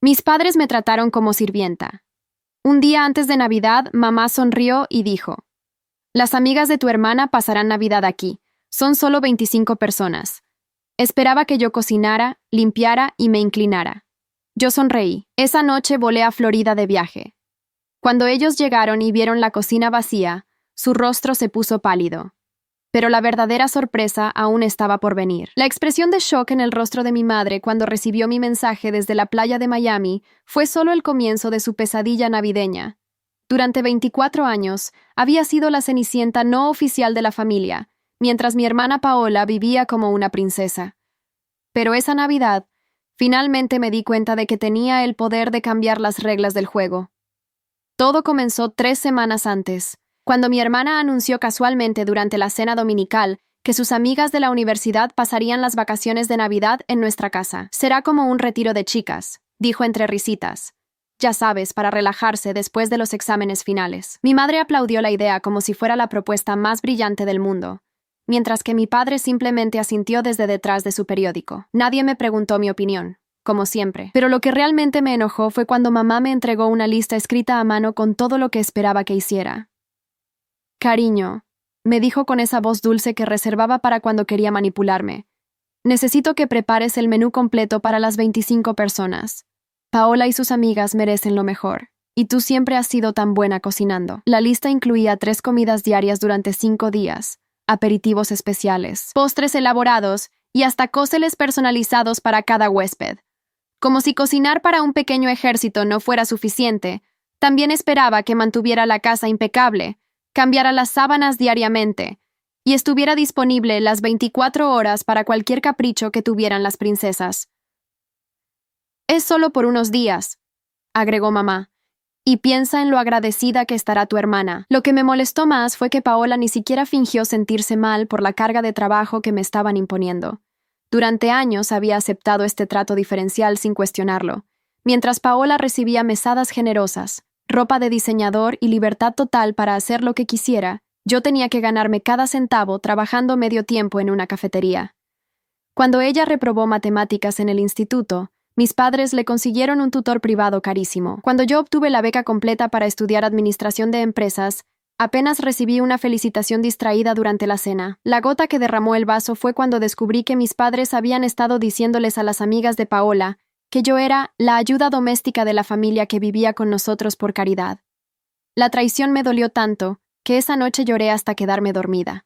Mis padres me trataron como sirvienta. Un día antes de Navidad, mamá sonrió y dijo: «Las amigas de tu hermana pasarán Navidad aquí. Son solo 25 personas». Esperaba que yo cocinara, limpiara y me inclinara. Yo sonreí. Esa noche volé a Florida de viaje. Cuando ellos llegaron y vieron la cocina vacía, su rostro se puso pálido. Pero la verdadera sorpresa aún estaba por venir. La expresión de shock en el rostro de mi madre cuando recibió mi mensaje desde la playa de Miami fue solo el comienzo de su pesadilla navideña. Durante 24 años, había sido la cenicienta no oficial de la familia, mientras mi hermana Paola vivía como una princesa. Pero esa Navidad, finalmente me di cuenta de que tenía el poder de cambiar las reglas del juego. Todo comenzó 3 semanas antes, cuando mi hermana anunció casualmente durante la cena dominical que sus amigas de la universidad pasarían las vacaciones de Navidad en nuestra casa. «Será como un retiro de chicas», dijo entre risitas. «Ya sabes, para relajarse después de los exámenes finales». Mi madre aplaudió la idea como si fuera la propuesta más brillante del mundo, mientras que mi padre simplemente asintió desde detrás de su periódico. Nadie me preguntó mi opinión, como siempre. Pero lo que realmente me enojó fue cuando mamá me entregó una lista escrita a mano con todo lo que esperaba que hiciera. «Cariño», me dijo con esa voz dulce que reservaba para cuando quería manipularme, «necesito que prepares el menú completo para las 25 personas. Paola y sus amigas merecen lo mejor. Y tú siempre has sido tan buena cocinando». La lista incluía 3 comidas diarias durante 5 días, aperitivos especiales, postres elaborados y hasta cócteles personalizados para cada huésped. Como si cocinar para un pequeño ejército no fuera suficiente, también esperaba que mantuviera la casa impecable, cambiara las sábanas diariamente y estuviera disponible las 24 horas para cualquier capricho que tuvieran las princesas. «Es solo por unos días», agregó mamá, «y piensa en lo agradecida que estará tu hermana». Lo que me molestó más fue que Paola ni siquiera fingió sentirse mal por la carga de trabajo que me estaban imponiendo. Durante años había aceptado este trato diferencial sin cuestionarlo, mientras Paola recibía mesadas generosas, ropa de diseñador y libertad total para hacer lo que quisiera. Yo tenía que ganarme cada centavo trabajando medio tiempo en una cafetería. Cuando ella reprobó matemáticas en el instituto, mis padres le consiguieron un tutor privado carísimo. Cuando yo obtuve la beca completa para estudiar administración de empresas, apenas recibí una felicitación distraída durante la cena. La gota que derramó el vaso fue cuando descubrí que mis padres habían estado diciéndoles a las amigas de Paola que yo era la ayuda doméstica de la familia que vivía con nosotros por caridad. La traición me dolió tanto que esa noche lloré hasta quedarme dormida.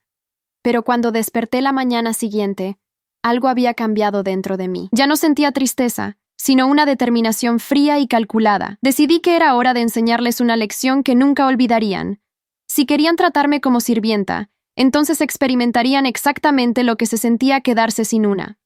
Pero cuando desperté la mañana siguiente, algo había cambiado dentro de mí. Ya no sentía tristeza, sino una determinación fría y calculada. Decidí que era hora de enseñarles una lección que nunca olvidarían. Si querían tratarme como sirvienta, entonces experimentarían exactamente lo que se sentía quedarse sin una.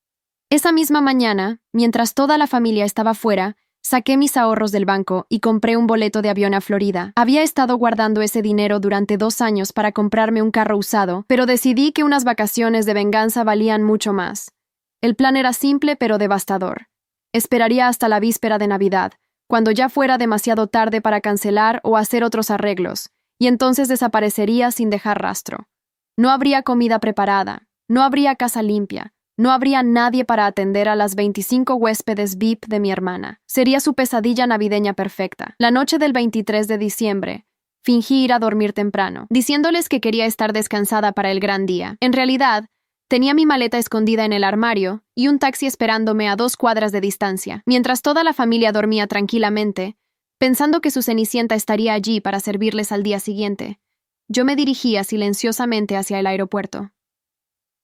Esa misma mañana, mientras toda la familia estaba fuera, saqué mis ahorros del banco y compré un boleto de avión a Florida. Había estado guardando ese dinero durante 2 años para comprarme un carro usado, pero decidí que unas vacaciones de venganza valían mucho más. El plan era simple pero devastador. Esperaría hasta la víspera de Navidad, cuando ya fuera demasiado tarde para cancelar o hacer otros arreglos, y entonces desaparecería sin dejar rastro. No habría comida preparada, no habría casa limpia, no habría nadie para atender a las 25 huéspedes VIP de mi hermana. Sería su pesadilla navideña perfecta. La noche del 23 de diciembre, fingí ir a dormir temprano, diciéndoles que quería estar descansada para el gran día. En realidad, tenía mi maleta escondida en el armario y un taxi esperándome a 2 cuadras de distancia. Mientras toda la familia dormía tranquilamente, pensando que su cenicienta estaría allí para servirles al día siguiente, yo me dirigía silenciosamente hacia el aeropuerto.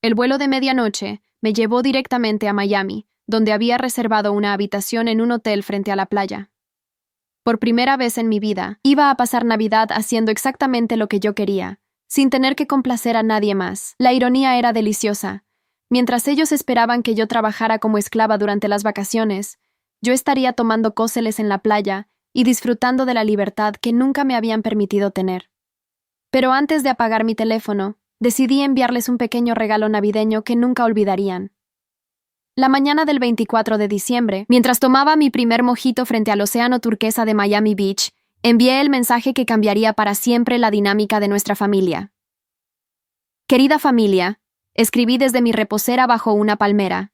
El vuelo de medianoche me llevó directamente a Miami, donde había reservado una habitación en un hotel frente a la playa. Por primera vez en mi vida, iba a pasar Navidad haciendo exactamente lo que yo quería, sin tener que complacer a nadie más. La ironía era deliciosa. Mientras ellos esperaban que yo trabajara como esclava durante las vacaciones, yo estaría tomando cócteles en la playa y disfrutando de la libertad que nunca me habían permitido tener. Pero antes de apagar mi teléfono, decidí enviarles un pequeño regalo navideño que nunca olvidarían. La mañana del 24 de diciembre, mientras tomaba mi primer mojito frente al océano turquesa de Miami Beach, envié el mensaje que cambiaría para siempre la dinámica de nuestra familia. «Querida familia», escribí desde mi reposera bajo una palmera,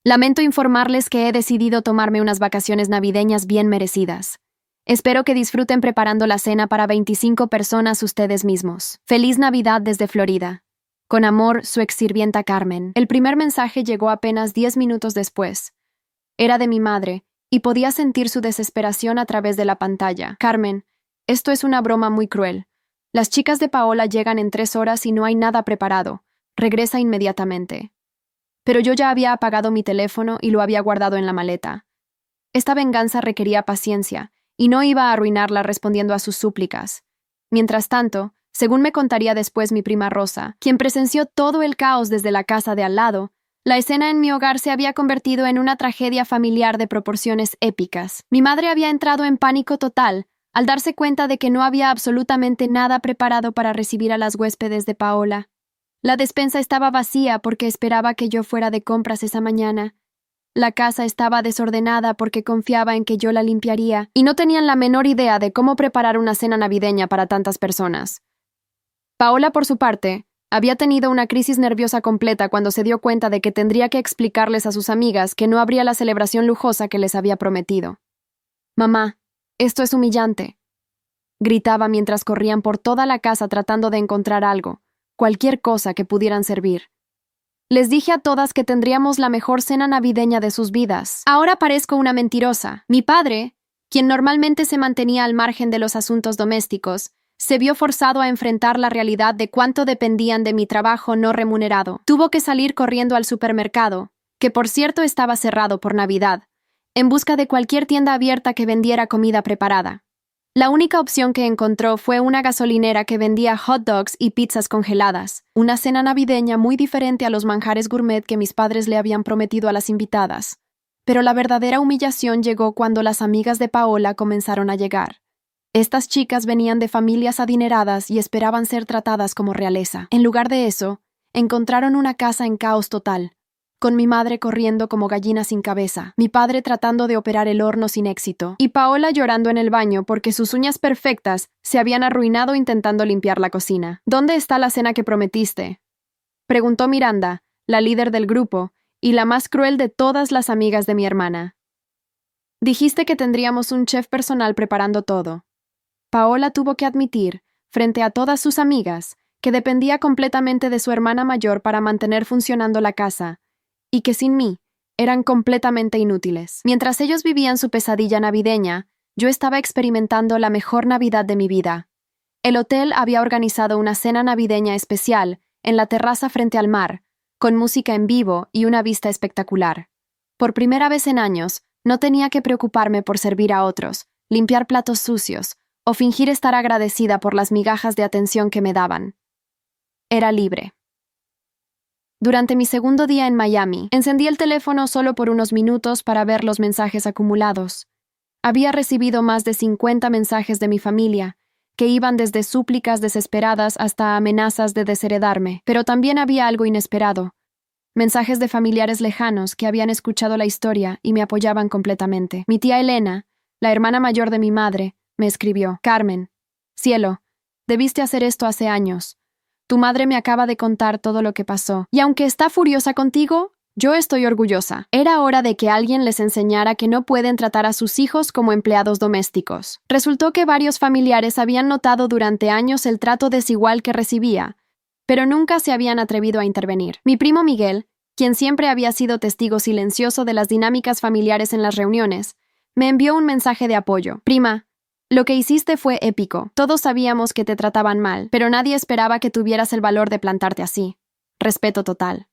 Lamento informarles que he decidido tomarme unas vacaciones navideñas bien merecidas. Espero que disfruten preparando la cena para 25 personas ustedes mismos. Feliz Navidad desde Florida. Con amor, su exsirvienta Carmen. El primer mensaje llegó apenas 10 minutos después. Era de mi madre, y podía sentir su desesperación a través de la pantalla. Carmen, esto es una broma muy cruel. Las chicas de Paola llegan en 3 horas y no hay nada preparado. Regresa inmediatamente. Pero yo ya había apagado mi teléfono y lo había guardado en la maleta. Esta venganza requería paciencia, y no iba a arruinarla respondiendo a sus súplicas. Mientras tanto, según me contaría después mi prima Rosa, quien presenció todo el caos desde la casa de al lado, la escena en mi hogar se había convertido en una tragedia familiar de proporciones épicas. Mi madre había entrado en pánico total al darse cuenta de que no había absolutamente nada preparado para recibir a las huéspedes de Paola. La despensa estaba vacía porque esperaba que yo fuera de compras esa mañana. La casa estaba desordenada porque confiaba en que yo la limpiaría, y no tenían la menor idea de cómo preparar una cena navideña para tantas personas. Paola, por su parte, había tenido una crisis nerviosa completa cuando se dio cuenta de que tendría que explicarles a sus amigas que no habría la celebración lujosa que les había prometido. «Mamá, esto es humillante», gritaba mientras corrían por toda la casa tratando de encontrar algo, cualquier cosa que pudieran servir. Les dije a todas que tendríamos la mejor cena navideña de sus vidas. Ahora parezco una mentirosa. Mi padre, quien normalmente se mantenía al margen de los asuntos domésticos, se vio forzado a enfrentar la realidad de cuánto dependían de mi trabajo no remunerado. Tuvo que salir corriendo al supermercado, que por cierto estaba cerrado por Navidad, en busca de cualquier tienda abierta que vendiera comida preparada. La única opción que encontró fue una gasolinera que vendía hot dogs y pizzas congeladas, una cena navideña muy diferente a los manjares gourmet que mis padres le habían prometido a las invitadas. Pero la verdadera humillación llegó cuando las amigas de Paola comenzaron a llegar. Estas chicas venían de familias adineradas y esperaban ser tratadas como realeza. En lugar de eso, encontraron una casa en caos total, con mi madre corriendo como gallina sin cabeza, mi padre tratando de operar el horno sin éxito, y Paola llorando en el baño porque sus uñas perfectas se habían arruinado intentando limpiar la cocina. «¿Dónde está la cena que prometiste?», preguntó Miranda, la líder del grupo, y la más cruel de todas las amigas de mi hermana. «Dijiste que tendríamos un chef personal preparando todo». Paola tuvo que admitir, frente a todas sus amigas, que dependía completamente de su hermana mayor para mantener funcionando la casa, y que sin mí eran completamente inútiles. Mientras ellos vivían su pesadilla navideña, yo estaba experimentando la mejor Navidad de mi vida. El hotel había organizado una cena navideña especial en la terraza frente al mar, con música en vivo y una vista espectacular. Por primera vez en años, no tenía que preocuparme por servir a otros, limpiar platos sucios o fingir estar agradecida por las migajas de atención que me daban. Era libre. Durante mi segundo día en Miami, encendí el teléfono solo por unos minutos para ver los mensajes acumulados. Había recibido más de 50 mensajes de mi familia, que iban desde súplicas desesperadas hasta amenazas de desheredarme, pero también había algo inesperado. Mensajes de familiares lejanos que habían escuchado la historia y me apoyaban completamente. Mi tía Elena, la hermana mayor de mi madre, me escribió: «Carmen, cielo, debiste hacer esto hace años. Tu madre me acaba de contar todo lo que pasó, y aunque está furiosa contigo, yo estoy orgullosa. Era hora de que alguien les enseñara que no pueden tratar a sus hijos como empleados domésticos». Resultó que varios familiares habían notado durante años el trato desigual que recibía, pero nunca se habían atrevido a intervenir. Mi primo Miguel, quien siempre había sido testigo silencioso de las dinámicas familiares en las reuniones, me envió un mensaje de apoyo. «Prima, lo que hiciste fue épico. Todos sabíamos que te trataban mal, pero nadie esperaba que tuvieras el valor de plantarte así. Respeto total».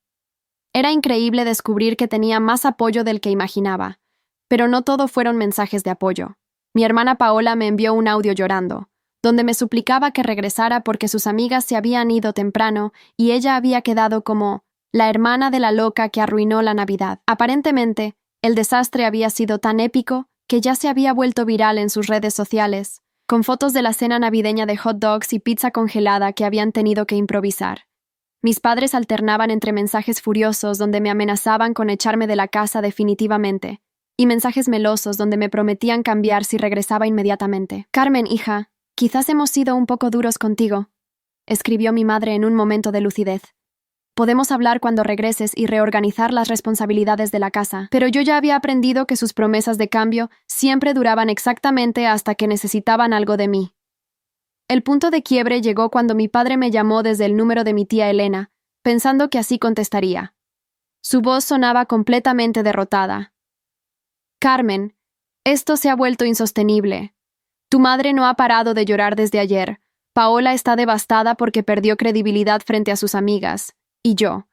Era increíble descubrir que tenía más apoyo del que imaginaba, pero no todo fueron mensajes de apoyo. Mi hermana Paola me envió un audio llorando, donde me suplicaba que regresara porque sus amigas se habían ido temprano y ella había quedado como la hermana de la loca que arruinó la Navidad. Aparentemente, el desastre había sido tan épico que ya se había vuelto viral en sus redes sociales, con fotos de la cena navideña de hot dogs y pizza congelada que habían tenido que improvisar. Mis padres alternaban entre mensajes furiosos donde me amenazaban con echarme de la casa definitivamente, y mensajes melosos donde me prometían cambiar si regresaba inmediatamente. «Carmen, hija, quizás hemos sido un poco duros contigo», escribió mi madre en un momento de lucidez. Podemos hablar cuando regreses y reorganizar las responsabilidades de la casa. Pero yo ya había aprendido que sus promesas de cambio siempre duraban exactamente hasta que necesitaban algo de mí. El punto de quiebre llegó cuando mi padre me llamó desde el número de mi tía Elena, pensando que así contestaría. Su voz sonaba completamente derrotada. Carmen, esto se ha vuelto insostenible. Tu madre no ha parado de llorar desde ayer. Paola está devastada porque perdió credibilidad frente a sus amigas. Y yo.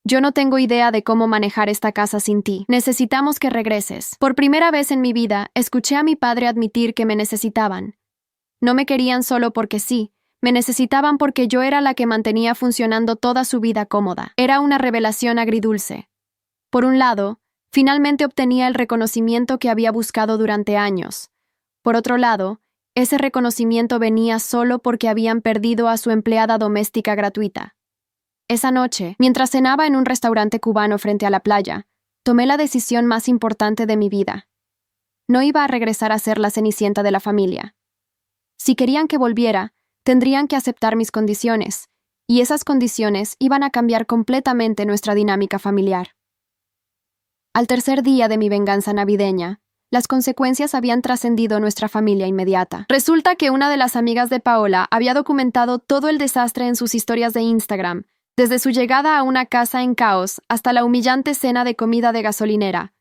Yo no tengo idea de cómo manejar esta casa sin ti. Necesitamos que regreses. Por primera vez en mi vida, escuché a mi padre admitir que me necesitaban. No me querían solo porque sí, me necesitaban porque yo era la que mantenía funcionando toda su vida cómoda. Era una revelación agridulce. Por un lado, finalmente obtenía el reconocimiento que había buscado durante años. Por otro lado, ese reconocimiento venía solo porque habían perdido a su empleada doméstica gratuita. Esa noche, mientras cenaba en un restaurante cubano frente a la playa, tomé la decisión más importante de mi vida. No iba a regresar a ser la cenicienta de la familia. Si querían que volviera, tendrían que aceptar mis condiciones, y esas condiciones iban a cambiar completamente nuestra dinámica familiar. Al tercer día de mi venganza navideña, las consecuencias habían trascendido nuestra familia inmediata. Resulta que una de las amigas de Paola había documentado todo el desastre en sus historias de Instagram, desde su llegada a una casa en caos hasta la humillante cena de comida de gasolinera.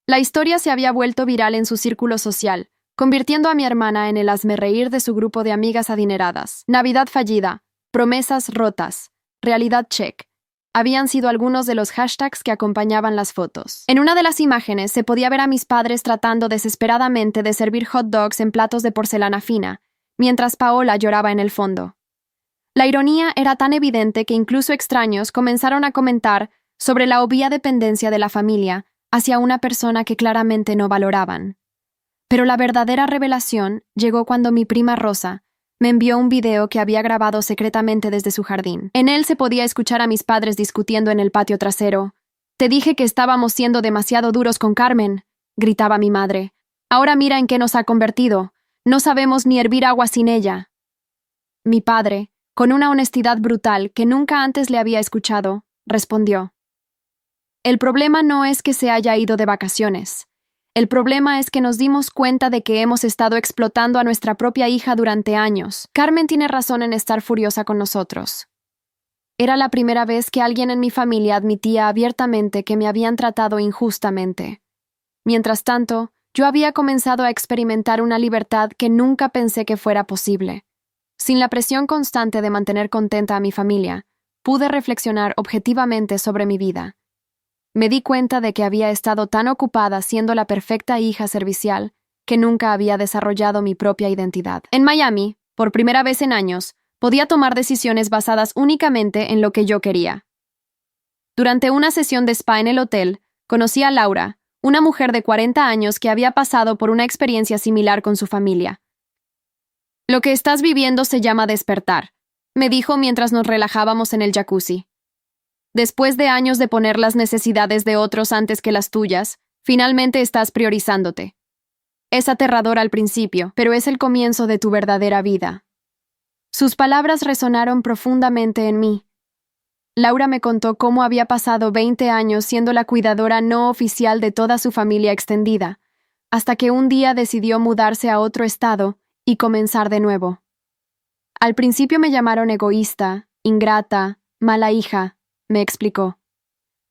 La historia se había vuelto viral en su círculo social, convirtiendo a mi hermana en el hazmerreír de su grupo de amigas adineradas. Navidad fallida, promesas rotas, realidad check. Habían sido algunos de los hashtags que acompañaban las fotos. En una de las imágenes se podía ver a mis padres tratando desesperadamente de servir hot dogs en platos de porcelana fina, mientras Paola lloraba en el fondo. La ironía era tan evidente que incluso extraños comenzaron a comentar sobre la obvia dependencia de la familia hacia una persona que claramente no valoraban. Pero la verdadera revelación llegó cuando mi prima Rosa me envió un video que había grabado secretamente desde su jardín. En él se podía escuchar a mis padres discutiendo en el patio trasero. «Te dije que estábamos siendo demasiado duros con Carmen», gritaba mi madre. «Ahora mira en qué nos ha convertido. No sabemos ni hervir agua sin ella». Mi padre, con una honestidad brutal que nunca antes le había escuchado, respondió: «El problema no es que se haya ido de vacaciones. El problema es que nos dimos cuenta de que hemos estado explotando a nuestra propia hija durante años. Carmen tiene razón en estar furiosa con nosotros». Era la primera vez que alguien en mi familia admitía abiertamente que me habían tratado injustamente. Mientras tanto, yo había comenzado a experimentar una libertad que nunca pensé que fuera posible. Sin la presión constante de mantener contenta a mi familia, pude reflexionar objetivamente sobre mi vida. Me di cuenta de que había estado tan ocupada siendo la perfecta hija servicial que nunca había desarrollado mi propia identidad. En Miami, por primera vez en años, podía tomar decisiones basadas únicamente en lo que yo quería. Durante una sesión de spa en el hotel, conocí a Laura, una mujer de 40 años que había pasado por una experiencia similar con su familia. «Lo que estás viviendo se llama despertar», me dijo mientras nos relajábamos en el jacuzzi. «Después de años de poner las necesidades de otros antes que las tuyas, finalmente estás priorizándote. Es aterrador al principio, pero es el comienzo de tu verdadera vida». Sus palabras resonaron profundamente en mí. Laura me contó cómo había pasado 20 años siendo la cuidadora no oficial de toda su familia extendida, hasta que un día decidió mudarse a otro estado y comenzar de nuevo. «Al principio me llamaron egoísta, ingrata, mala hija», me explicó.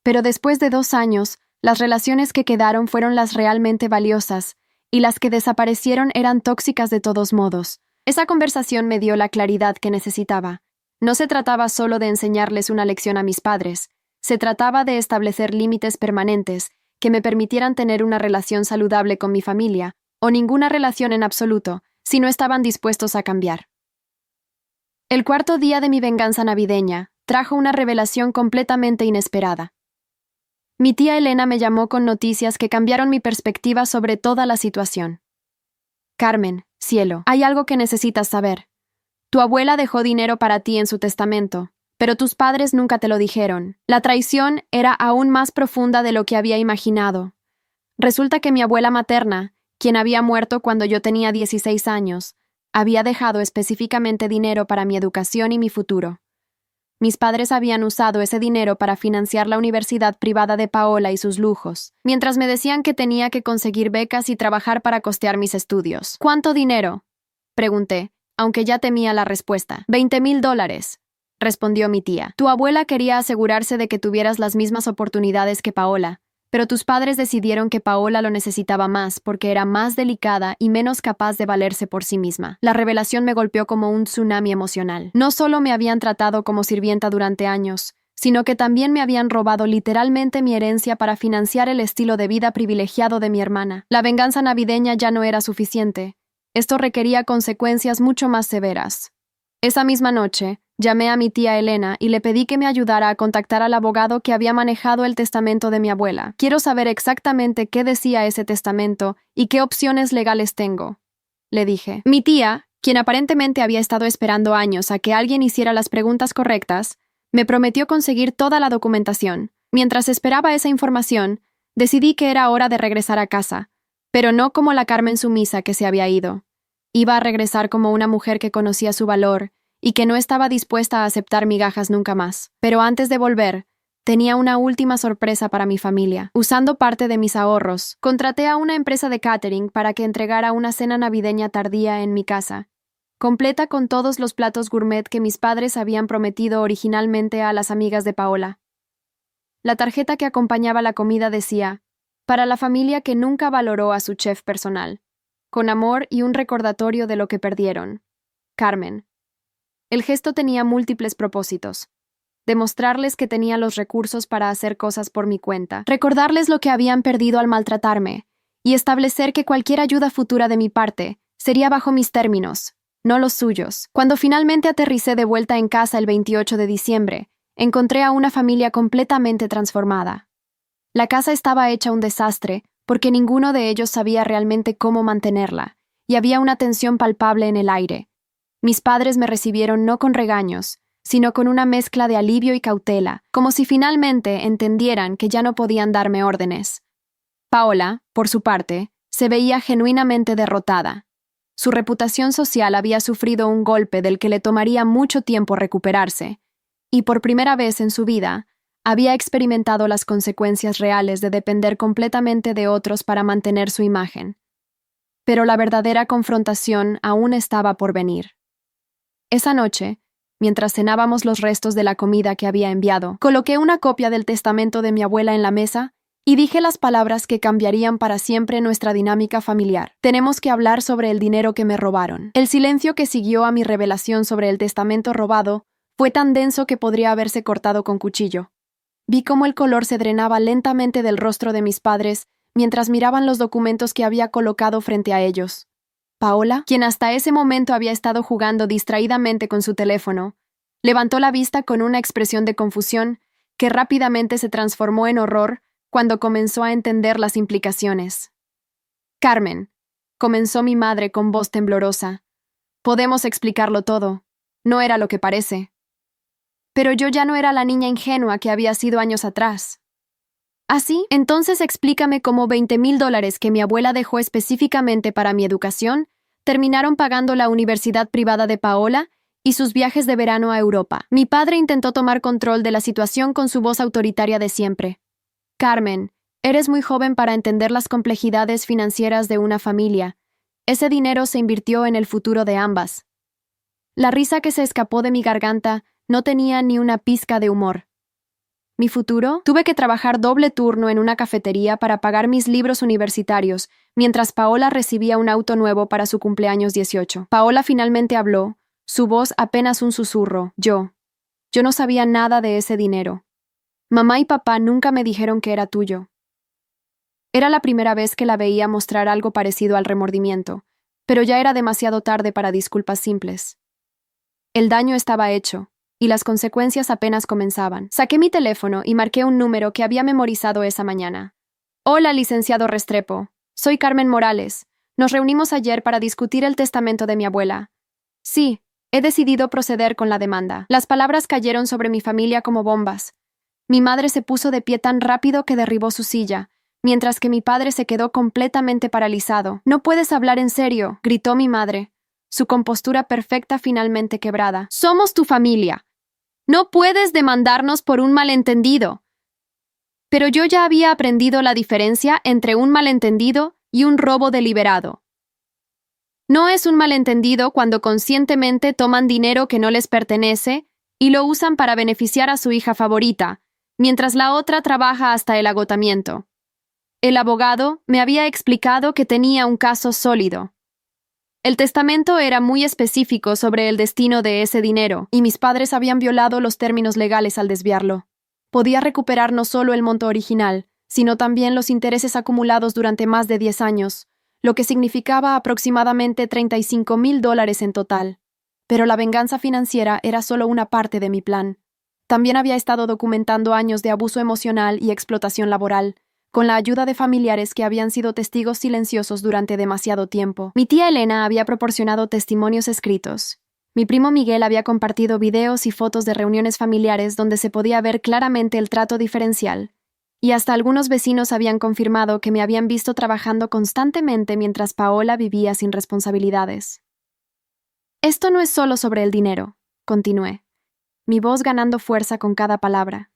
«Pero después de 2 años, las relaciones que quedaron fueron las realmente valiosas, y las que desaparecieron eran tóxicas de todos modos». Esa conversación me dio la claridad que necesitaba. No se trataba solo de enseñarles una lección a mis padres, se trataba de establecer límites permanentes que me permitieran tener una relación saludable con mi familia, o ninguna relación en absoluto, si no estaban dispuestos a cambiar. El cuarto día de mi venganza navideña trajo una revelación completamente inesperada. Mi tía Elena me llamó con noticias que cambiaron mi perspectiva sobre toda la situación. «Carmen, cielo, hay algo que necesitas saber. Tu abuela dejó dinero para ti en su testamento, pero tus padres nunca te lo dijeron. La traición era aún más profunda de lo que había imaginado. Resulta que mi abuela materna, quien había muerto cuando yo tenía 16 años, había dejado específicamente dinero para mi educación y mi futuro. Mis padres habían usado ese dinero para financiar la universidad privada de Paola y sus lujos, mientras me decían que tenía que conseguir becas y trabajar para costear mis estudios. ¿Cuánto dinero?, pregunté, aunque ya temía la respuesta. $20,000, respondió mi tía. Tu abuela quería asegurarse de que tuvieras las mismas oportunidades que Paola, pero tus padres decidieron que Paola lo necesitaba más porque era más delicada y menos capaz de valerse por sí misma. La revelación me golpeó como un tsunami emocional. No solo me habían tratado como sirvienta durante años, sino que también me habían robado literalmente mi herencia para financiar el estilo de vida privilegiado de mi hermana. La venganza navideña ya no era suficiente. Esto requería consecuencias mucho más severas. Esa misma noche, llamé a mi tía Elena y le pedí que me ayudara a contactar al abogado que había manejado el testamento de mi abuela. Quiero saber exactamente qué decía ese testamento y qué opciones legales tengo, le dije. Mi tía, quien aparentemente había estado esperando años a que alguien hiciera las preguntas correctas, me prometió conseguir toda la documentación. Mientras esperaba esa información, decidí que era hora de regresar a casa, pero no como la Carmen sumisa que se había ido. Iba a regresar como una mujer que conocía su valor y que no estaba dispuesta a aceptar migajas nunca más. Pero antes de volver, tenía una última sorpresa para mi familia. Usando parte de mis ahorros, contraté a una empresa de catering para que entregara una cena navideña tardía en mi casa, completa con todos los platos gourmet que mis padres habían prometido originalmente a las amigas de Paola. La tarjeta que acompañaba la comida decía: para la familia que nunca valoró a su chef personal, con amor y un recordatorio de lo que perdieron. Carmen. El gesto tenía múltiples propósitos. Demostrarles que tenía los recursos para hacer cosas por mi cuenta, recordarles lo que habían perdido al maltratarme, y establecer que cualquier ayuda futura de mi parte sería bajo mis términos, no los suyos. Cuando finalmente aterricé de vuelta en casa el 28 de diciembre, encontré a una familia completamente transformada. La casa estaba hecha un desastre porque ninguno de ellos sabía realmente cómo mantenerla, y había una tensión palpable en el aire. Mis padres me recibieron no con regaños, sino con una mezcla de alivio y cautela, como si finalmente entendieran que ya no podían darme órdenes. Paola, por su parte, se veía genuinamente derrotada. Su reputación social había sufrido un golpe del que le tomaría mucho tiempo recuperarse, y por primera vez en su vida, había experimentado las consecuencias reales de depender completamente de otros para mantener su imagen. Pero la verdadera confrontación aún estaba por venir. Esa noche, mientras cenábamos los restos de la comida que había enviado, coloqué una copia del testamento de mi abuela en la mesa y dije las palabras que cambiarían para siempre nuestra dinámica familiar. Tenemos que hablar sobre el dinero que me robaron. El silencio que siguió a mi revelación sobre el testamento robado fue tan denso que podría haberse cortado con cuchillo. Vi cómo el color se drenaba lentamente del rostro de mis padres mientras miraban los documentos que había colocado frente a ellos. Paola, quien hasta ese momento había estado jugando distraídamente con su teléfono, levantó la vista con una expresión de confusión que rápidamente se transformó en horror cuando comenzó a entender las implicaciones. Carmen, comenzó mi madre con voz temblorosa, podemos explicarlo todo. No era lo que parece. Pero yo ya no era la niña ingenua que había sido años atrás. ¿Así? Entonces explícame cómo $20,000 que mi abuela dejó específicamente para mi educación terminaron pagando la universidad privada de Paola y sus viajes de verano a Europa. Mi padre intentó tomar control de la situación con su voz autoritaria de siempre. Carmen, eres muy joven para entender las complejidades financieras de una familia. Ese dinero se invirtió en el futuro de ambas. La risa que se escapó de mi garganta no tenía ni una pizca de humor. ¿Mi futuro? Tuve que trabajar doble turno en una cafetería para pagar mis libros universitarios, mientras Paola recibía un auto nuevo para su cumpleaños 18. Paola finalmente habló, su voz apenas un susurro. Yo no sabía nada de ese dinero. Mamá y papá nunca me dijeron que era tuyo. Era la primera vez que la veía mostrar algo parecido al remordimiento, pero ya era demasiado tarde para disculpas simples. El daño estaba hecho, y las consecuencias apenas comenzaban. Saqué mi teléfono y marqué un número que había memorizado esa mañana. Hola, licenciado Restrepo. Soy Carmen Morales. Nos reunimos ayer para discutir el testamento de mi abuela. Sí, he decidido proceder con la demanda. Las palabras cayeron sobre mi familia como bombas. Mi madre se puso de pie tan rápido que derribó su silla, mientras que mi padre se quedó completamente paralizado. «No puedes hablar en serio», gritó mi madre, su compostura perfecta finalmente quebrada. «Somos tu familia. No puedes demandarnos por un malentendido. Pero yo ya había aprendido la diferencia entre un malentendido y un robo deliberado. No es un malentendido cuando conscientemente toman dinero que no les pertenece y lo usan para beneficiar a su hija favorita, mientras la otra trabaja hasta el agotamiento. El abogado me había explicado que tenía un caso sólido. El testamento era muy específico sobre el destino de ese dinero, y mis padres habían violado los términos legales al desviarlo. Podía recuperar no solo el monto original, sino también los intereses acumulados durante más de 10 años, lo que significaba aproximadamente $35,000 en total. Pero la venganza financiera era solo una parte de mi plan. También había estado documentando años de abuso emocional y explotación laboral, con la ayuda de familiares que habían sido testigos silenciosos durante demasiado tiempo. Mi tía Elena había proporcionado testimonios escritos. Mi primo Miguel había compartido videos y fotos de reuniones familiares donde se podía ver claramente el trato diferencial. Y hasta algunos vecinos habían confirmado que me habían visto trabajando constantemente mientras Paola vivía sin responsabilidades. Esto no es solo sobre el dinero, continué, mi voz ganando fuerza con cada palabra.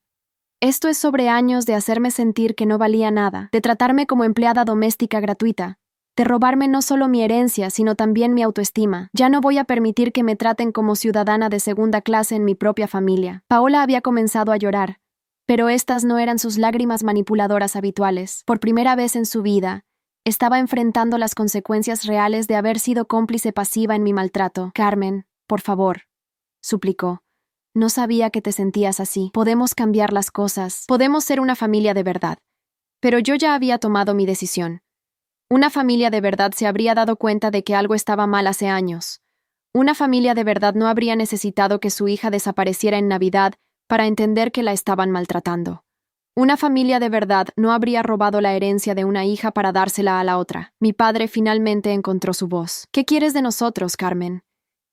Esto es sobre años de hacerme sentir que no valía nada, de tratarme como empleada doméstica gratuita, de robarme no solo mi herencia, sino también mi autoestima. Ya no voy a permitir que me traten como ciudadana de segunda clase en mi propia familia. Paola había comenzado a llorar, pero estas no eran sus lágrimas manipuladoras habituales. Por primera vez en su vida, estaba enfrentando las consecuencias reales de haber sido cómplice pasiva en mi maltrato. Carmen, por favor, suplicó. No sabía que te sentías así. Podemos cambiar las cosas. Podemos ser una familia de verdad. Pero yo ya había tomado mi decisión. Una familia de verdad se habría dado cuenta de que algo estaba mal hace años. Una familia de verdad no habría necesitado que su hija desapareciera en Navidad para entender que la estaban maltratando. Una familia de verdad no habría robado la herencia de una hija para dársela a la otra. Mi padre finalmente encontró su voz. ¿Qué quieres de nosotros, Carmen?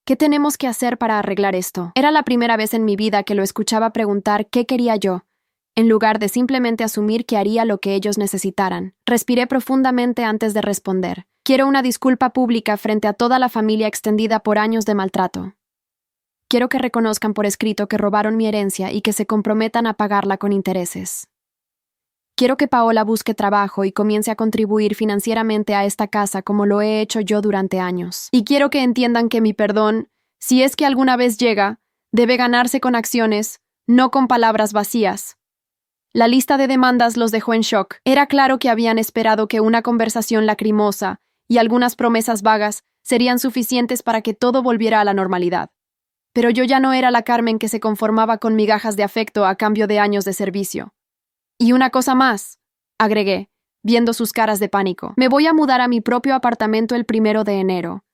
¿Qué tenemos que hacer para arreglar esto? Era la primera vez en mi vida que lo escuchaba preguntar qué quería yo, en lugar de simplemente asumir que haría lo que ellos necesitaran. Respiré profundamente antes de responder. Quiero una disculpa pública frente a toda la familia extendida por años de maltrato. Quiero que reconozcan por escrito que robaron mi herencia y que se comprometan a pagarla con intereses. Quiero que Paola busque trabajo y comience a contribuir financieramente a esta casa como lo he hecho yo durante años. Y quiero que entiendan que mi perdón, si es que alguna vez llega, debe ganarse con acciones, no con palabras vacías. La lista de demandas los dejó en shock. Era claro que habían esperado que una conversación lacrimosa y algunas promesas vagas serían suficientes para que todo volviera a la normalidad. Pero yo ya no era la Carmen que se conformaba con migajas de afecto a cambio de años de servicio. Y una cosa más, agregué, viendo sus caras de pánico. Me voy a mudar a mi propio apartamento el 1 de enero.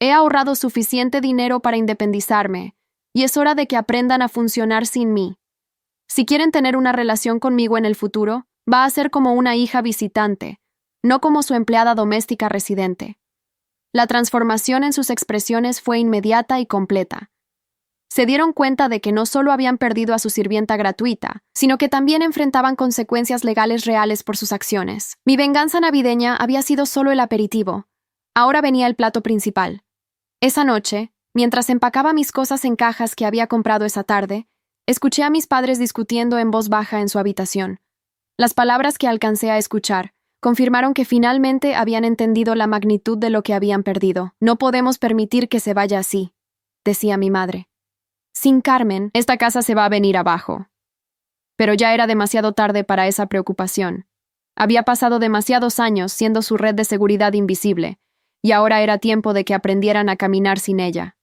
He ahorrado suficiente dinero para independizarme, y es hora de que aprendan a funcionar sin mí. Si quieren tener una relación conmigo en el futuro, va a ser como una hija visitante, no como su empleada doméstica residente. La transformación en sus expresiones fue inmediata y completa. Se dieron cuenta de que no solo habían perdido a su sirvienta gratuita, sino que también enfrentaban consecuencias legales reales por sus acciones. Mi venganza navideña había sido solo el aperitivo. Ahora venía el plato principal. Esa noche, mientras empacaba mis cosas en cajas que había comprado esa tarde, escuché a mis padres discutiendo en voz baja en su habitación. Las palabras que alcancé a escuchar confirmaron que finalmente habían entendido la magnitud de lo que habían perdido. No podemos permitir que se vaya así, decía mi madre. Sin Carmen, esta casa se va a venir abajo. Pero ya era demasiado tarde para esa preocupación. Había pasado demasiados años siendo su red de seguridad invisible, y ahora era tiempo de que aprendieran a caminar sin ella.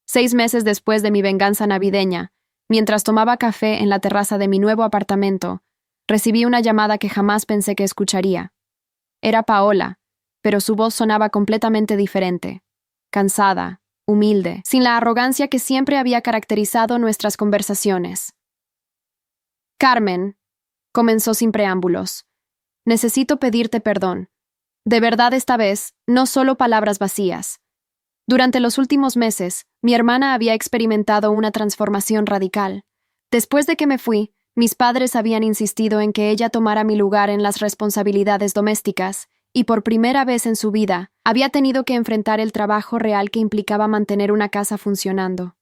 6 meses después de mi venganza navideña, mientras tomaba café en la terraza de mi nuevo apartamento, recibí una llamada que jamás pensé que escucharía. Era Paola, pero su voz sonaba completamente diferente, cansada, humilde, sin la arrogancia que siempre había caracterizado nuestras conversaciones. Carmen, comenzó sin preámbulos, necesito pedirte perdón. De verdad esta vez, no solo palabras vacías. Durante los últimos meses, mi hermana había experimentado una transformación radical. Después de que me fui, mis padres habían insistido en que ella tomara mi lugar en las responsabilidades domésticas, y por primera vez en su vida, había tenido que enfrentar el trabajo real que implicaba mantener una casa funcionando.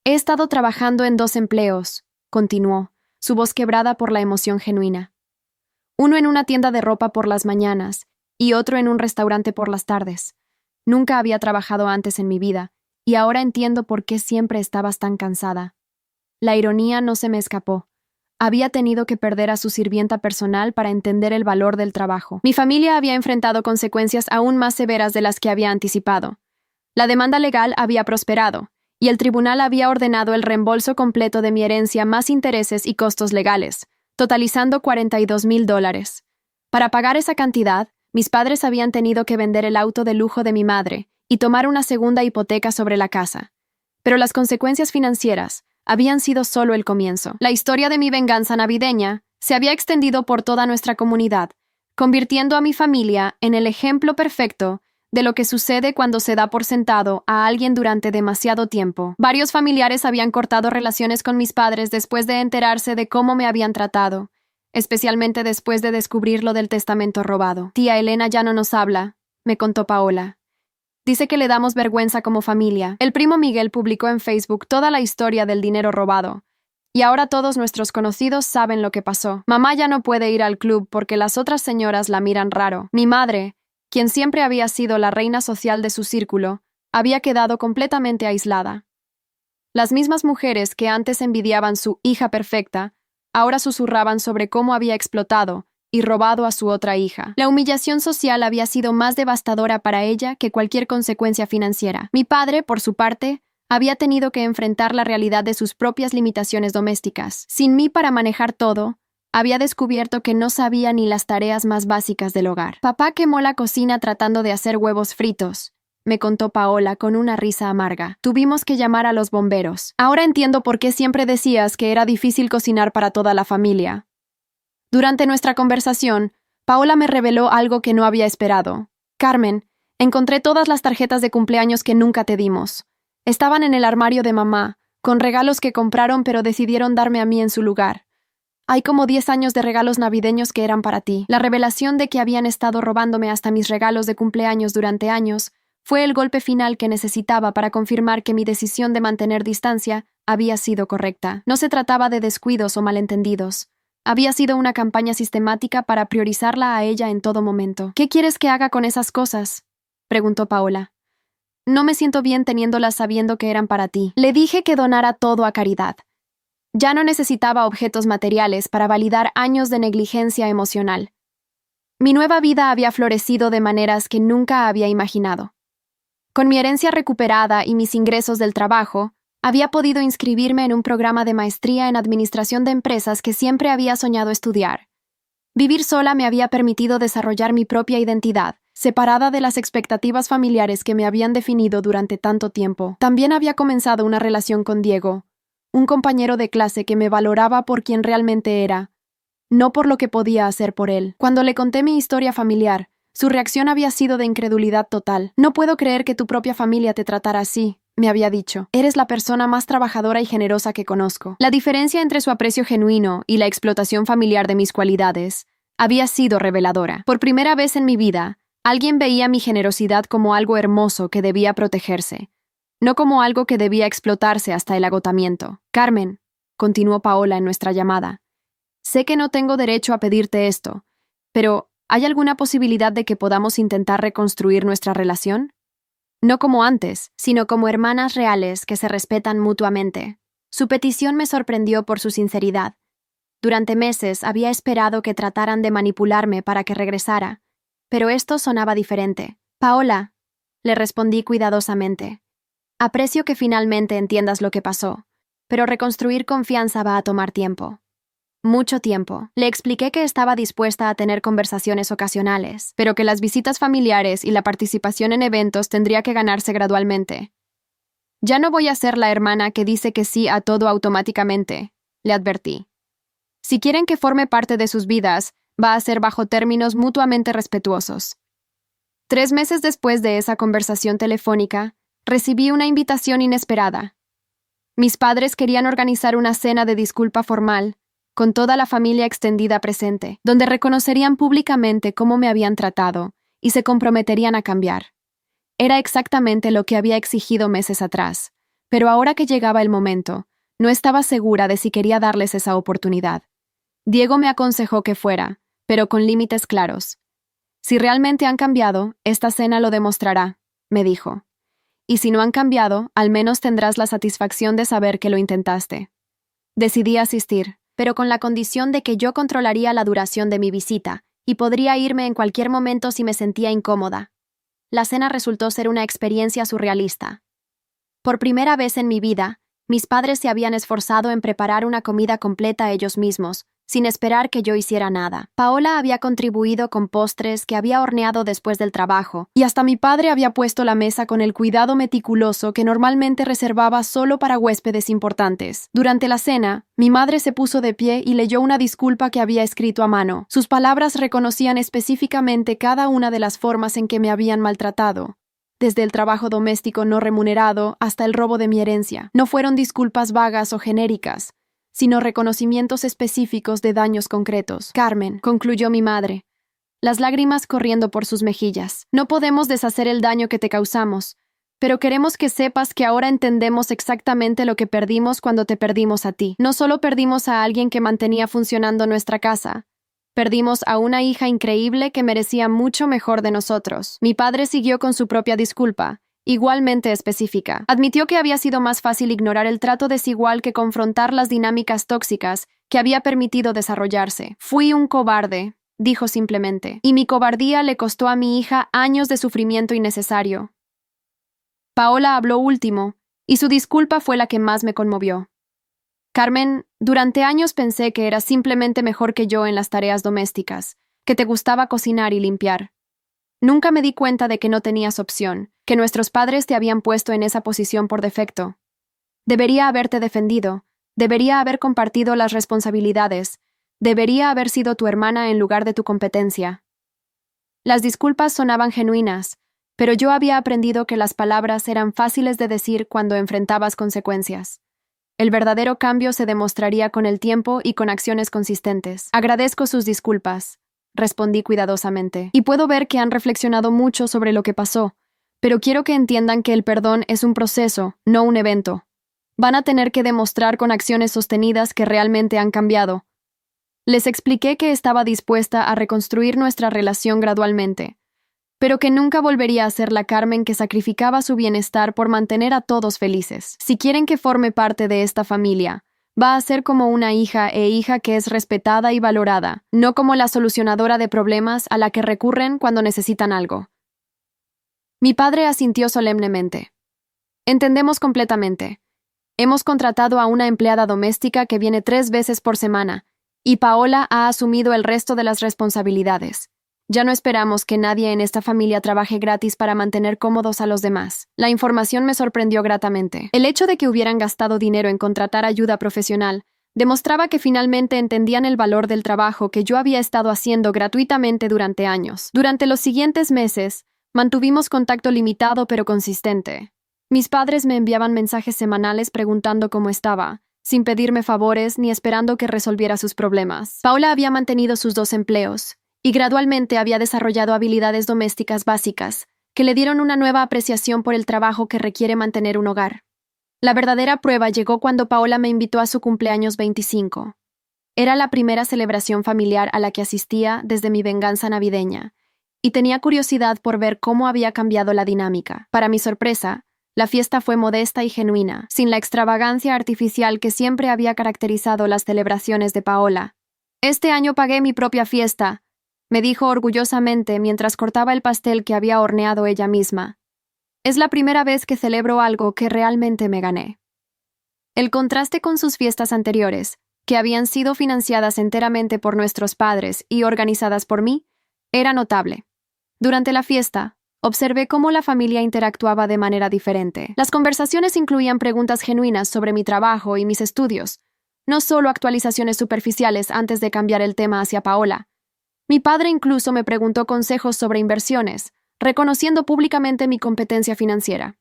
He estado trabajando en 2 empleos, continuó, su voz quebrada por la emoción genuina. Uno en una tienda de ropa por las mañanas y otro en un restaurante por las tardes. Nunca había trabajado antes en mi vida, y ahora entiendo por qué siempre estabas tan cansada. La ironía no se me escapó. Había tenido que perder a su sirvienta personal para entender el valor del trabajo. Mi familia había enfrentado consecuencias aún más severas de las que había anticipado. La demanda legal había prosperado, y el tribunal había ordenado el reembolso completo de mi herencia más intereses y costos legales, totalizando $42,000. Para pagar esa cantidad, mis padres habían tenido que vender el auto de lujo de mi madre y tomar una segunda hipoteca sobre la casa. Pero las consecuencias financieras habían sido solo el comienzo. La historia de mi venganza navideña se había extendido por toda nuestra comunidad, convirtiendo a mi familia en el ejemplo perfecto de lo que sucede cuando se da por sentado a alguien durante demasiado tiempo. Varios familiares habían cortado relaciones con mis padres después de enterarse de cómo me habían tratado, especialmente después de descubrir lo del testamento robado. Tía Elena ya no nos habla, me contó Paola. Dice que le damos vergüenza como familia. El primo Miguel publicó en Facebook toda la historia del dinero robado, y ahora todos nuestros conocidos saben lo que pasó. Mamá ya no puede ir al club porque las otras señoras la miran raro. Mi madre, quien siempre había sido la reina social de su círculo, había quedado completamente aislada. Las mismas mujeres que antes envidiaban su hija perfecta, ahora susurraban sobre cómo había explotado y robado a su otra hija. La humillación social había sido más devastadora para ella que cualquier consecuencia financiera. Mi padre, por su parte, había tenido que enfrentar la realidad de sus propias limitaciones domésticas. Sin mí para manejar todo, había descubierto que no sabía ni las tareas más básicas del hogar. Papá quemó la cocina tratando de hacer huevos fritos, me contó Paola con una risa amarga. Tuvimos que llamar a los bomberos. Ahora entiendo por qué siempre decías que era difícil cocinar para toda la familia. Durante nuestra conversación, Paola me reveló algo que no había esperado. Carmen, encontré todas las tarjetas de cumpleaños que nunca te dimos. Estaban en el armario de mamá, con regalos que compraron pero decidieron darme a mí en su lugar. Hay como 10 años de regalos navideños que eran para ti. La revelación de que habían estado robándome hasta mis regalos de cumpleaños durante años fue el golpe final que necesitaba para confirmar que mi decisión de mantener distancia había sido correcta. No se trataba de descuidos o malentendidos. Había sido una campaña sistemática para priorizarla a ella en todo momento. ¿Qué quieres que haga con esas cosas?, preguntó Paola. No me siento bien teniéndolas sabiendo que eran para ti. Le dije que donara todo a caridad. Ya no necesitaba objetos materiales para validar años de negligencia emocional. Mi nueva vida había florecido de maneras que nunca había imaginado. Con mi herencia recuperada y mis ingresos del trabajo, había podido inscribirme en un programa de maestría en administración de empresas que siempre había soñado estudiar. Vivir sola me había permitido desarrollar mi propia identidad, separada de las expectativas familiares que me habían definido durante tanto tiempo. También había comenzado una relación con Diego, un compañero de clase que me valoraba por quien realmente era, no por lo que podía hacer por él. Cuando le conté mi historia familiar, su reacción había sido de incredulidad total. No puedo creer que tu propia familia te tratara así, me había dicho. Eres la persona más trabajadora y generosa que conozco. La diferencia entre su aprecio genuino y la explotación familiar de mis cualidades había sido reveladora. Por primera vez en mi vida, alguien veía mi generosidad como algo hermoso que debía protegerse, no como algo que debía explotarse hasta el agotamiento. Carmen, continuó Paola en nuestra llamada, sé que no tengo derecho a pedirte esto, pero ¿hay alguna posibilidad de que podamos intentar reconstruir nuestra relación? No como antes, sino como hermanas reales que se respetan mutuamente. Su petición me sorprendió por su sinceridad. Durante meses había esperado que trataran de manipularme para que regresara, pero esto sonaba diferente. Paola, le respondí cuidadosamente. Aprecio que finalmente entiendas lo que pasó, pero reconstruir confianza va a tomar tiempo. Mucho tiempo. Le expliqué que estaba dispuesta a tener conversaciones ocasionales, pero que las visitas familiares y la participación en eventos tendría que ganarse gradualmente. Ya no voy a ser la hermana que dice que sí a todo automáticamente, le advertí. Si quieren que forme parte de sus vidas, va a ser bajo términos mutuamente respetuosos. 3 meses después de esa conversación telefónica, recibí una invitación inesperada. Mis padres querían organizar una cena de disculpa formal, con toda la familia extendida presente, donde reconocerían públicamente cómo me habían tratado y se comprometerían a cambiar. Era exactamente lo que había exigido meses atrás, Pero ahora que llegaba el momento, no estaba segura de si quería darles esa oportunidad. Diego me aconsejó que fuera, pero con límites claros. Si realmente han cambiado, esta cena lo demostrará, me dijo. Y si no han cambiado, al menos tendrás la satisfacción de saber que lo intentaste. Decidí asistir, pero con la condición de que yo controlaría la duración de mi visita, y podría irme en cualquier momento si me sentía incómoda. La cena resultó ser una experiencia surrealista. Por primera vez en mi vida, mis padres se habían esforzado en preparar una comida completa ellos mismos, sin esperar que yo hiciera nada. Paola había contribuido con postres que había horneado después del trabajo, y hasta mi padre había puesto la mesa con el cuidado meticuloso que normalmente reservaba solo para huéspedes importantes. Durante la cena, mi madre se puso de pie y leyó una disculpa que había escrito a mano. Sus palabras reconocían específicamente cada una de las formas en que me habían maltratado. Desde el trabajo doméstico no remunerado hasta el robo de mi herencia. No fueron disculpas vagas o genéricas, sino reconocimientos específicos de daños concretos. Carmen, concluyó mi madre, las lágrimas corriendo por sus mejillas. No podemos deshacer el daño que te causamos, pero queremos que sepas que ahora entendemos exactamente lo que perdimos cuando te perdimos a ti. No solo perdimos a alguien que mantenía funcionando nuestra casa, perdimos a una hija increíble que merecía mucho mejor de nosotros. Mi padre siguió con su propia disculpa, igualmente específica. Admitió que había sido más fácil ignorar el trato desigual que confrontar las dinámicas tóxicas que había permitido desarrollarse. Fui un cobarde, dijo simplemente, y mi cobardía le costó a mi hija años de sufrimiento innecesario. Paola habló último, y su disculpa fue la que más me conmovió. Carmen, durante años pensé que eras simplemente mejor que yo en las tareas domésticas, que te gustaba cocinar y limpiar. Nunca me di cuenta de que no tenías opción, que nuestros padres te habían puesto en esa posición por defecto. Debería haberte defendido, debería haber compartido las responsabilidades, debería haber sido tu hermana en lugar de tu competencia. Las disculpas sonaban genuinas, pero yo había aprendido que las palabras eran fáciles de decir cuando enfrentabas consecuencias. El verdadero cambio se demostraría con el tiempo y con acciones consistentes. Agradezco sus disculpas, respondí cuidadosamente, y puedo ver que han reflexionado mucho sobre lo que pasó, pero quiero que entiendan que el perdón es un proceso, no un evento. Van a tener que demostrar con acciones sostenidas que realmente han cambiado. Les expliqué que estaba dispuesta a reconstruir nuestra relación gradualmente, pero que nunca volvería a ser la Carmen que sacrificaba su bienestar por mantener a todos felices. Si quieren que forme parte de esta familia, va a ser como una hija que es respetada y valorada, no como la solucionadora de problemas a la que recurren cuando necesitan algo. Mi padre asintió solemnemente. Entendemos completamente. Hemos contratado a una empleada doméstica que viene 3 veces por semana, y Paola ha asumido el resto de las responsabilidades. Ya no esperamos que nadie en esta familia trabaje gratis para mantener cómodos a los demás. La información me sorprendió gratamente. El hecho de que hubieran gastado dinero en contratar ayuda profesional demostraba que finalmente entendían el valor del trabajo que yo había estado haciendo gratuitamente durante años. Durante los siguientes meses, mantuvimos contacto limitado pero consistente. Mis padres me enviaban mensajes semanales preguntando cómo estaba, sin pedirme favores ni esperando que resolviera sus problemas. Paola había mantenido sus 2 empleos, y gradualmente había desarrollado habilidades domésticas básicas, que le dieron una nueva apreciación por el trabajo que requiere mantener un hogar. La verdadera prueba llegó cuando Paola me invitó a su cumpleaños 25. Era la primera celebración familiar a la que asistía desde mi venganza navideña, y tenía curiosidad por ver cómo había cambiado la dinámica. Para mi sorpresa, la fiesta fue modesta y genuina, sin la extravagancia artificial que siempre había caracterizado las celebraciones de Paola. «Este año pagué mi propia fiesta», me dijo orgullosamente mientras cortaba el pastel que había horneado ella misma. «Es la primera vez que celebro algo que realmente me gané». El contraste con sus fiestas anteriores, que habían sido financiadas enteramente por nuestros padres y organizadas por mí, era notable. Durante la fiesta, observé cómo la familia interactuaba de manera diferente. Las conversaciones incluían preguntas genuinas sobre mi trabajo y mis estudios, no solo actualizaciones superficiales antes de cambiar el tema hacia Paola. Mi padre incluso me preguntó consejos sobre inversiones, reconociendo públicamente mi competencia financiera.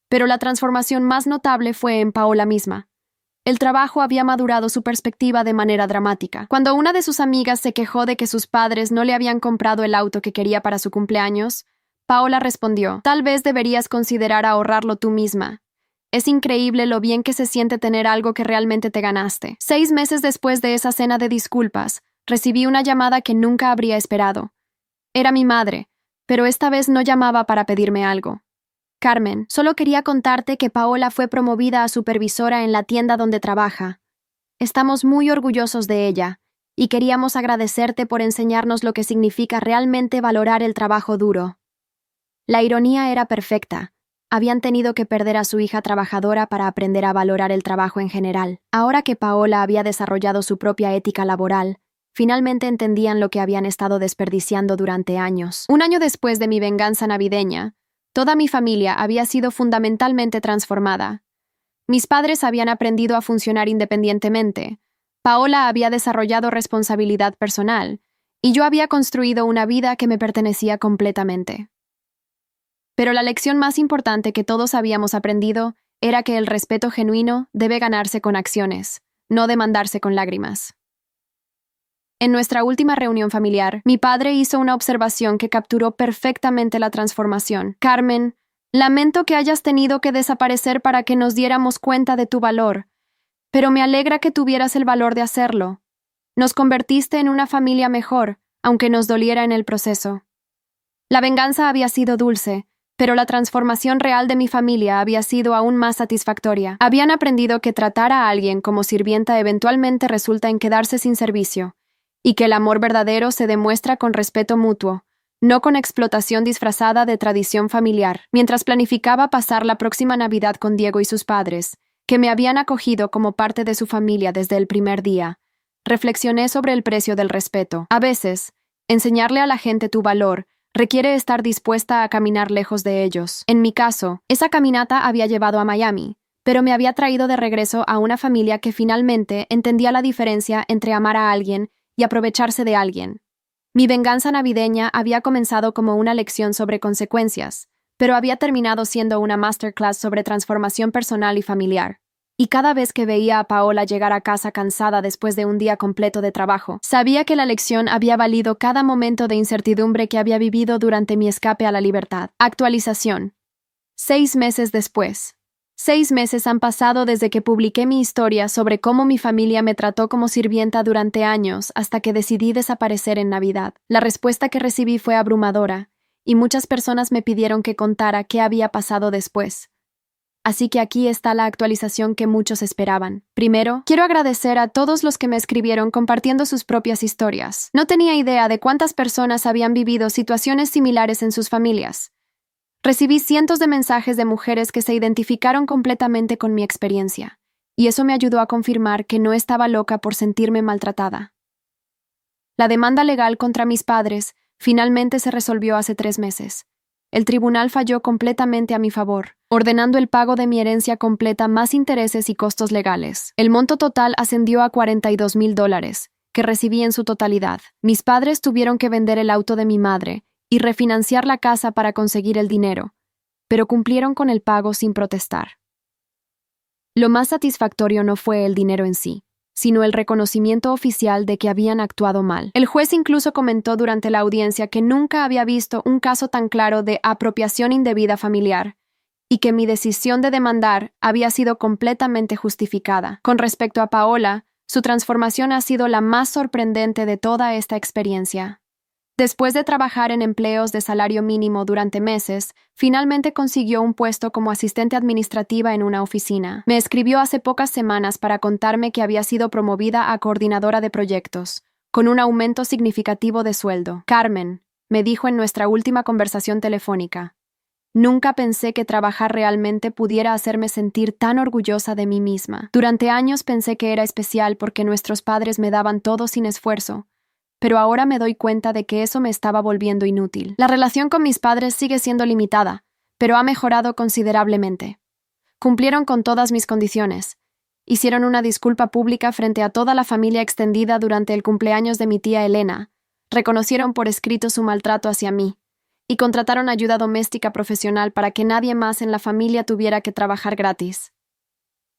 Pero la transformación más notable fue en Paola misma. El trabajo había madurado su perspectiva de manera dramática. Cuando una de sus amigas se quejó de que sus padres no le habían comprado el auto que quería para su cumpleaños, Paola respondió: «Tal vez deberías considerar ahorrarlo tú misma». Es increíble lo bien que se siente tener algo que realmente te ganaste. 6 meses después de esa cena de disculpas, recibí una llamada que nunca habría esperado. Era mi madre, pero esta vez no llamaba para pedirme algo. Carmen, solo quería contarte que Paola fue promovida a supervisora en la tienda donde trabaja. Estamos muy orgullosos de ella, y queríamos agradecerte por enseñarnos lo que significa realmente valorar el trabajo duro. La ironía era perfecta. Habían tenido que perder a su hija trabajadora para aprender a valorar el trabajo en general. Ahora que Paola había desarrollado su propia ética laboral, finalmente entendían lo que habían estado desperdiciando durante años. Un año después de mi venganza navideña, toda mi familia había sido fundamentalmente transformada. Mis padres habían aprendido a funcionar independientemente, Paola había desarrollado responsabilidad personal, y yo había construido una vida que me pertenecía completamente. Pero la lección más importante que todos habíamos aprendido era que el respeto genuino debe ganarse con acciones, no demandarse con lágrimas. En nuestra última reunión familiar, mi padre hizo una observación que capturó perfectamente la transformación. Carmen, lamento que hayas tenido que desaparecer para que nos diéramos cuenta de tu valor, pero me alegra que tuvieras el valor de hacerlo. Nos convertiste en una familia mejor, aunque nos doliera en el proceso. La venganza había sido dulce, pero la transformación real de mi familia había sido aún más satisfactoria. Habían aprendido que tratar a alguien como sirvienta eventualmente resulta en quedarse sin servicio, y que el amor verdadero se demuestra con respeto mutuo, no con explotación disfrazada de tradición familiar. Mientras planificaba pasar la próxima Navidad con Diego y sus padres, que me habían acogido como parte de su familia desde el primer día, reflexioné sobre el precio del respeto. A veces, enseñarle a la gente tu valor requiere estar dispuesta a caminar lejos de ellos. En mi caso, esa caminata había llevado a Miami, pero me había traído de regreso a una familia que finalmente entendía la diferencia entre amar a alguien y aprovecharse de alguien. Mi venganza navideña había comenzado como una lección sobre consecuencias, pero había terminado siendo una masterclass sobre transformación personal y familiar. Y cada vez que veía a Paola llegar a casa cansada después de un día completo de trabajo, sabía que la lección había valido cada momento de incertidumbre que había vivido durante mi escape a la libertad. Actualización. 6 meses después. 6 meses han pasado desde que publiqué mi historia sobre cómo mi familia me trató como sirvienta durante años hasta que decidí desaparecer en Navidad. La respuesta que recibí fue abrumadora, y muchas personas me pidieron que contara qué había pasado después. Así que aquí está la actualización que muchos esperaban. Primero, quiero agradecer a todos los que me escribieron compartiendo sus propias historias. No tenía idea de cuántas personas habían vivido situaciones similares en sus familias. Recibí cientos de mensajes de mujeres que se identificaron completamente con mi experiencia, y eso me ayudó a confirmar que no estaba loca por sentirme maltratada. La demanda legal contra mis padres finalmente se resolvió hace 3 meses. El tribunal falló completamente a mi favor, ordenando el pago de mi herencia completa más intereses y costos legales. El monto total ascendió a $42,000, que recibí en su totalidad. Mis padres tuvieron que vender el auto de mi madre y refinanciar la casa para conseguir el dinero, pero cumplieron con el pago sin protestar. Lo más satisfactorio no fue el dinero en sí, sino el reconocimiento oficial de que habían actuado mal. El juez incluso comentó durante la audiencia que nunca había visto un caso tan claro de apropiación indebida familiar, y que mi decisión de demandar había sido completamente justificada. Con respecto a Paola, su transformación ha sido la más sorprendente de toda esta experiencia. Después de trabajar en empleos de salario mínimo durante meses, finalmente consiguió un puesto como asistente administrativa en una oficina. Me escribió hace pocas semanas para contarme que había sido promovida a coordinadora de proyectos, con un aumento significativo de sueldo. Carmen, me dijo en nuestra última conversación telefónica, nunca pensé que trabajar realmente pudiera hacerme sentir tan orgullosa de mí misma. Durante años pensé que era especial porque nuestros padres me daban todo sin esfuerzo, pero ahora me doy cuenta de que eso me estaba volviendo inútil. La relación con mis padres sigue siendo limitada, pero ha mejorado considerablemente. Cumplieron con todas mis condiciones. Hicieron una disculpa pública frente a toda la familia extendida durante el cumpleaños de mi tía Elena, reconocieron por escrito su maltrato hacia mí, y contrataron ayuda doméstica profesional para que nadie más en la familia tuviera que trabajar gratis.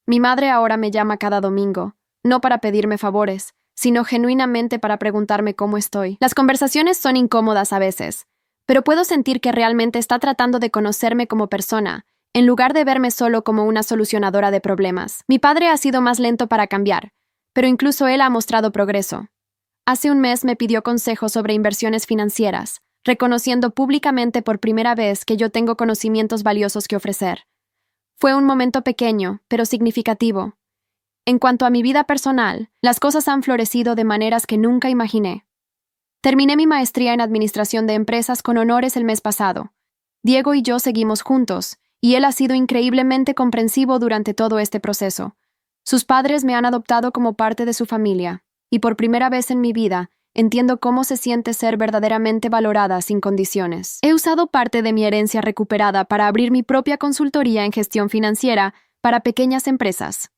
Mi madre ahora me llama cada domingo, no para pedirme favores, sino genuinamente para preguntarme cómo estoy. Las conversaciones son incómodas a veces, pero puedo sentir que realmente está tratando de conocerme como persona, en lugar de verme solo como una solucionadora de problemas. Mi padre ha sido más lento para cambiar, pero incluso él ha mostrado progreso. Hace un mes me pidió consejos sobre inversiones financieras, reconociendo públicamente por primera vez que yo tengo conocimientos valiosos que ofrecer. Fue un momento pequeño, pero significativo. En cuanto a mi vida personal, las cosas han florecido de maneras que nunca imaginé. Terminé mi maestría en Administración de Empresas con honores el mes pasado. Diego y yo seguimos juntos, y él ha sido increíblemente comprensivo durante todo este proceso. Sus padres me han adoptado como parte de su familia, y por primera vez en mi vida, entiendo cómo se siente ser verdaderamente valorada sin condiciones. He usado parte de mi herencia recuperada para abrir mi propia consultoría en gestión financiera para pequeñas empresas.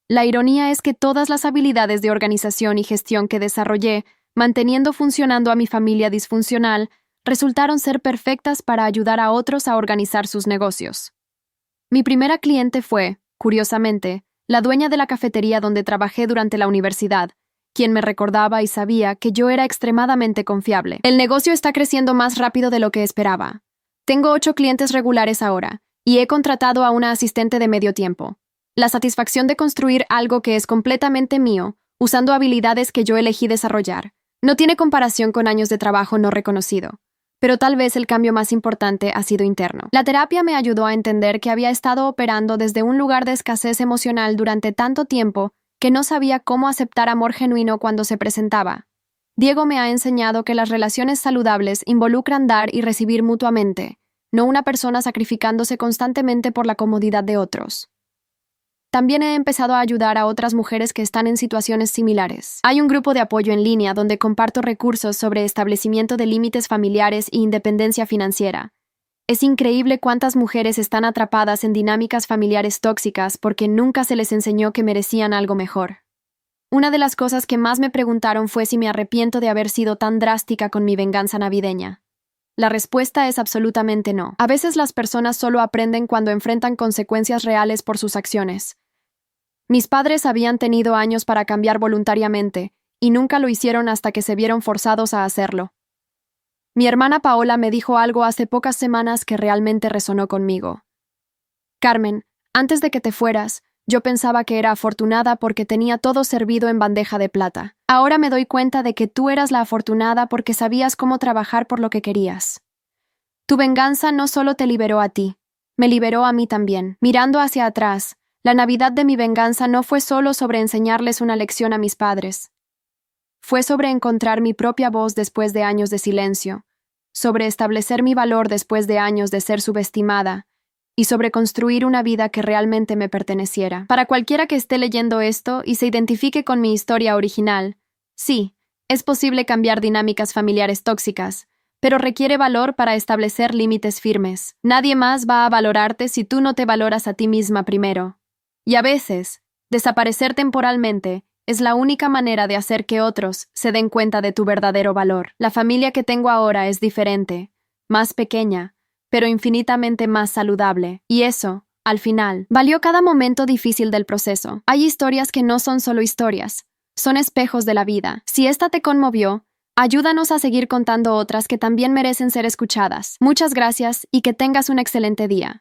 La ironía es que todas las habilidades de organización y gestión que desarrollé, manteniendo funcionando a mi familia disfuncional, resultaron ser perfectas para ayudar a otros a organizar sus negocios. Mi primera cliente fue, curiosamente, la dueña de la cafetería donde trabajé durante la universidad, quien me recordaba y sabía que yo era extremadamente confiable. El negocio está creciendo más rápido de lo que esperaba. Tengo 8 clientes regulares ahora, y he contratado a una asistente de medio tiempo. La satisfacción de construir algo que es completamente mío, usando habilidades que yo elegí desarrollar, no tiene comparación con años de trabajo no reconocido. Pero tal vez el cambio más importante ha sido interno. La terapia me ayudó a entender que había estado operando desde un lugar de escasez emocional durante tanto tiempo que no sabía cómo aceptar amor genuino cuando se presentaba. Diego me ha enseñado que las relaciones saludables involucran dar y recibir mutuamente, no una persona sacrificándose constantemente por la comodidad de otros. También he empezado a ayudar a otras mujeres que están en situaciones similares. Hay un grupo de apoyo en línea donde comparto recursos sobre establecimiento de límites familiares e independencia financiera. Es increíble cuántas mujeres están atrapadas en dinámicas familiares tóxicas porque nunca se les enseñó que merecían algo mejor. Una de las cosas que más me preguntaron fue si me arrepiento de haber sido tan drástica con mi venganza navideña. La respuesta es absolutamente no. A veces las personas solo aprenden cuando enfrentan consecuencias reales por sus acciones. Mis padres habían tenido años para cambiar voluntariamente, y nunca lo hicieron hasta que se vieron forzados a hacerlo. Mi hermana Paola me dijo algo hace pocas semanas que realmente resonó conmigo. Carmen, antes de que te fueras, yo pensaba que era afortunada porque tenía todo servido en bandeja de plata. Ahora me doy cuenta de que tú eras la afortunada porque sabías cómo trabajar por lo que querías. Tu venganza no solo te liberó a ti, me liberó a mí también. Mirando hacia atrás, la Navidad de mi venganza no fue solo sobre enseñarles una lección a mis padres. Fue sobre encontrar mi propia voz después de años de silencio, sobre establecer mi valor después de años de ser subestimada, y sobre construir una vida que realmente me perteneciera. Para cualquiera que esté leyendo esto y se identifique con mi historia original, sí, es posible cambiar dinámicas familiares tóxicas, pero requiere valor para establecer límites firmes. Nadie más va a valorarte si tú no te valoras a ti misma primero. Y a veces, desaparecer temporalmente es la única manera de hacer que otros se den cuenta de tu verdadero valor. La familia que tengo ahora es diferente, más pequeña, pero infinitamente más saludable. Y eso, al final, valió cada momento difícil del proceso. Hay historias que no son solo historias, son espejos de la vida. Si esta te conmovió, ayúdanos a seguir contando otras que también merecen ser escuchadas. Muchas gracias y que tengas un excelente día.